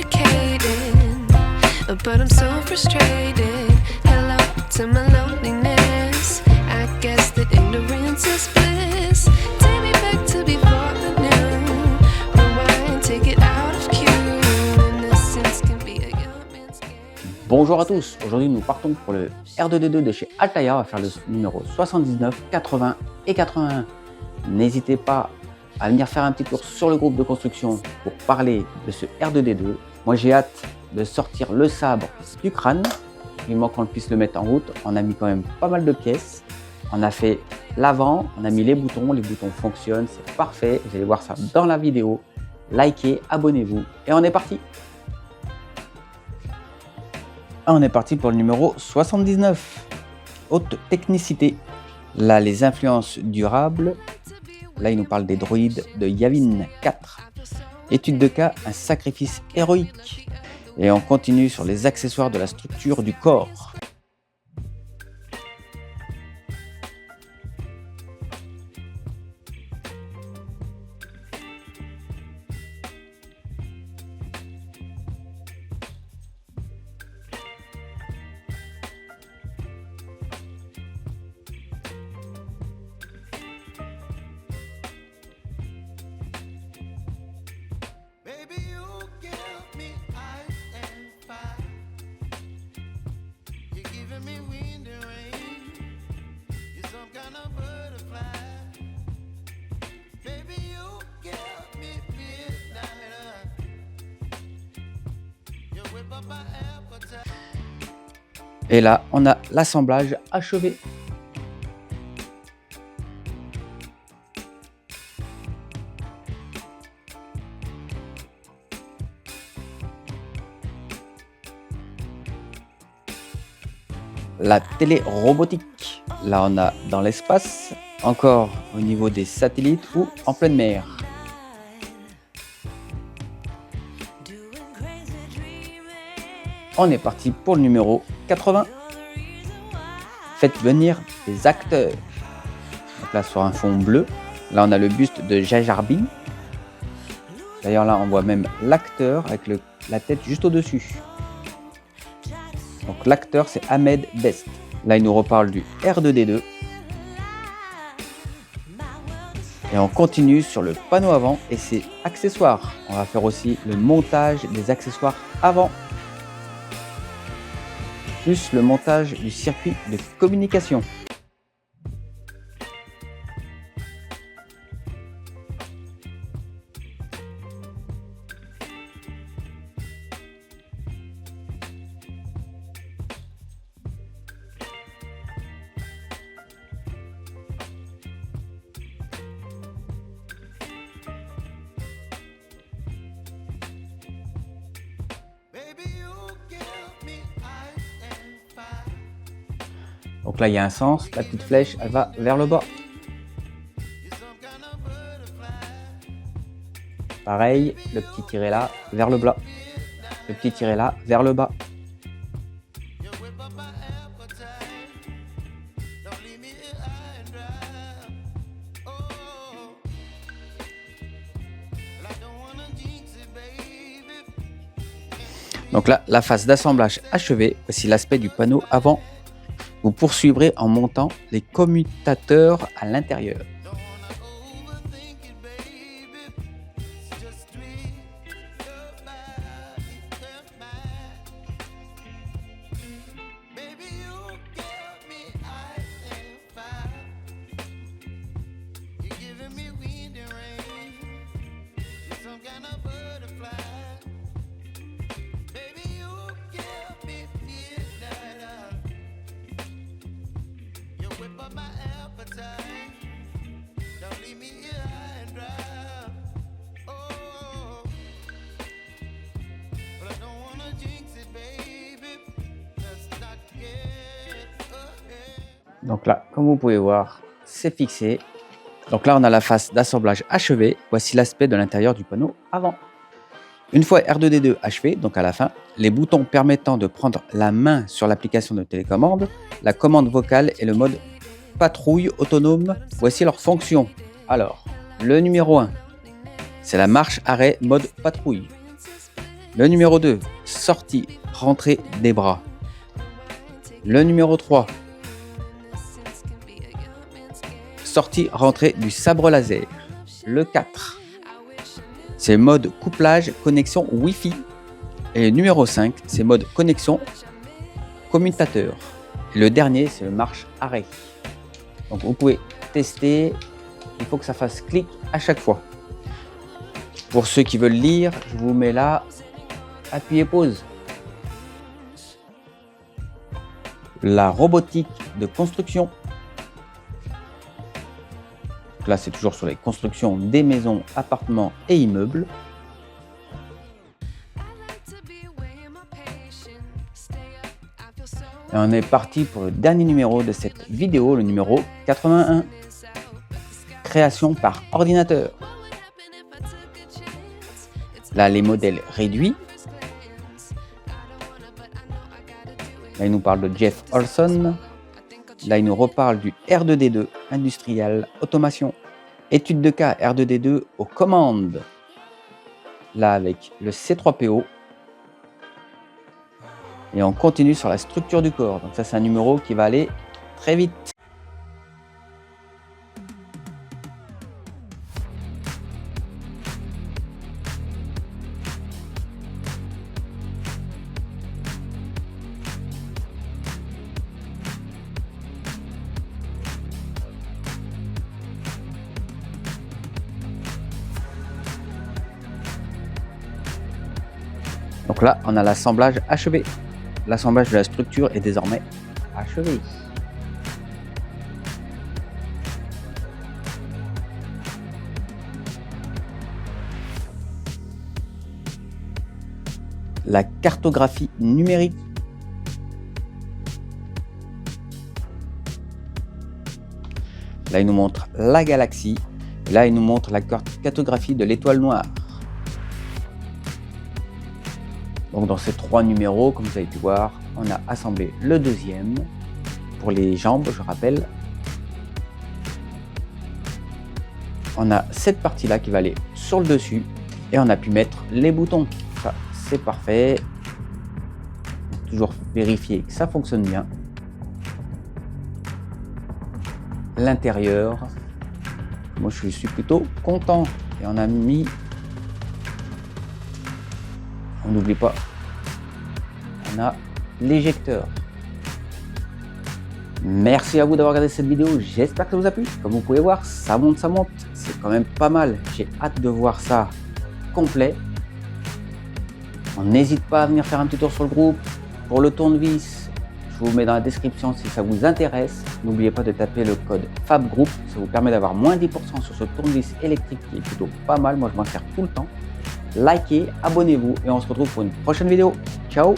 educated, but I'm so frustrated. Hello to my loneliness. I guess that ignorance is bliss. Take me back to before the new. Rewind, take it out of cue. Innocence can be a young man's game. Bonjour à tous, aujourd'hui nous partons pour le R2D2 de chez Altaïa, on va faire le numéro 79, 80 et 81. N'hésitez pas à venir faire un petit tour sur le groupe de construction pour parler de ce R2D2. Moi j'ai hâte de sortir le sabre du crâne, il manque qu'on puisse le mettre en route. On a mis quand même pas mal de pièces, on a fait l'avant, on a mis les boutons fonctionnent, c'est parfait, vous allez voir ça dans la vidéo. Likez, abonnez-vous et on est parti. On est parti pour le numéro 79, haute technicité. Là, les influences durables. Là, il nous parle des droïdes de Yavin 4. Étude de cas, un sacrifice héroïque. Et on continue sur les accessoires de la structure du corps. Et là, on a l'assemblage achevé. La télé robotique. Là, on a dans l'espace, encore au niveau des satellites ou en pleine mer. On est parti pour le numéro 80. Faites venir des acteurs. Donc là, sur un fond bleu, là, on a le buste de Jar Jar Binks. D'ailleurs, là, on voit même l'acteur avec la tête juste au-dessus. Donc l'acteur, c'est Ahmed Best. Là, il nous reparle du R2D2. Et on continue sur le panneau avant et ses accessoires. On va faire aussi le montage des accessoires avant. Plus le montage du circuit de communication. Donc là, il y a un sens, la petite flèche, elle va vers le bas. Pareil, le petit tiret là, vers le bas. Le petit tiret là, vers le bas. Donc là, la phase d'assemblage achevée, voici l'aspect du panneau avant. Vous poursuivrez en montant les commutateurs à l'intérieur. Donc là, comme vous pouvez voir, c'est fixé. Donc là, on a la phase d'assemblage achevée. Voici l'aspect de l'intérieur du panneau avant. Une fois R2D2 achevé, donc à la fin, les boutons permettant de prendre la main sur l'application de télécommande, la commande vocale et le mode patrouille autonome, voici leurs fonctions. Alors, le numéro 1, c'est la marche arrêt mode patrouille. Le numéro 2, sortie, rentrée des bras. Le numéro 3, sortie, rentrée du sabre laser. Le 4, c'est mode couplage, connexion Wi-Fi. Et le numéro 5, c'est mode connexion commutateur. Et le dernier, c'est le marche-arrêt. Donc vous pouvez tester, il faut que ça fasse clic à chaque fois. Pour ceux qui veulent lire, je vous mets là, appuyez pause. La robotique de construction. Donc là, c'est toujours sur les constructions des maisons, appartements et immeubles. Et on est parti pour le dernier numéro de cette vidéo, le numéro 81. Création par ordinateur. Là, les modèles réduits. Là, il nous parle de Jeff Olson. Là, il nous reparle du R2D2, industriel, automation. Étude de cas R2D2 aux commandes. Là, avec le C3PO. Et on continue sur la structure du corps. Donc ça, c'est un numéro qui va aller très vite. Donc là, on a l'assemblage achevé. L'assemblage de la structure est désormais achevé. La cartographie numérique. Là, il nous montre la galaxie. Là, il nous montre la cartographie de l'étoile noire. Donc dans ces 3 numéros, comme vous avez pu voir, on a assemblé le deuxième pour les jambes, je rappelle. On a cette partie-là qui va aller sur le dessus et on a pu mettre les boutons. Ça, c'est parfait. Toujours vérifier que ça fonctionne bien. L'intérieur, moi je suis plutôt content. Et on a mis... On n'oublie pas, on a l'éjecteur. Merci à vous d'avoir regardé cette vidéo, j'espère que ça vous a plu. Comme vous pouvez voir, ça monte, c'est quand même pas mal. J'ai hâte de voir ça complet. On n'hésite pas à venir faire un petit tour sur le groupe. Pour le tournevis, je vous mets dans la description si ça vous intéresse. N'oubliez pas de taper le code FABGROUP, ça vous permet d'avoir moins 10% sur ce tournevis électrique qui est plutôt pas mal. Moi je m'en sers tout le temps. Likez, abonnez-vous et on se retrouve pour une prochaine vidéo. Ciao!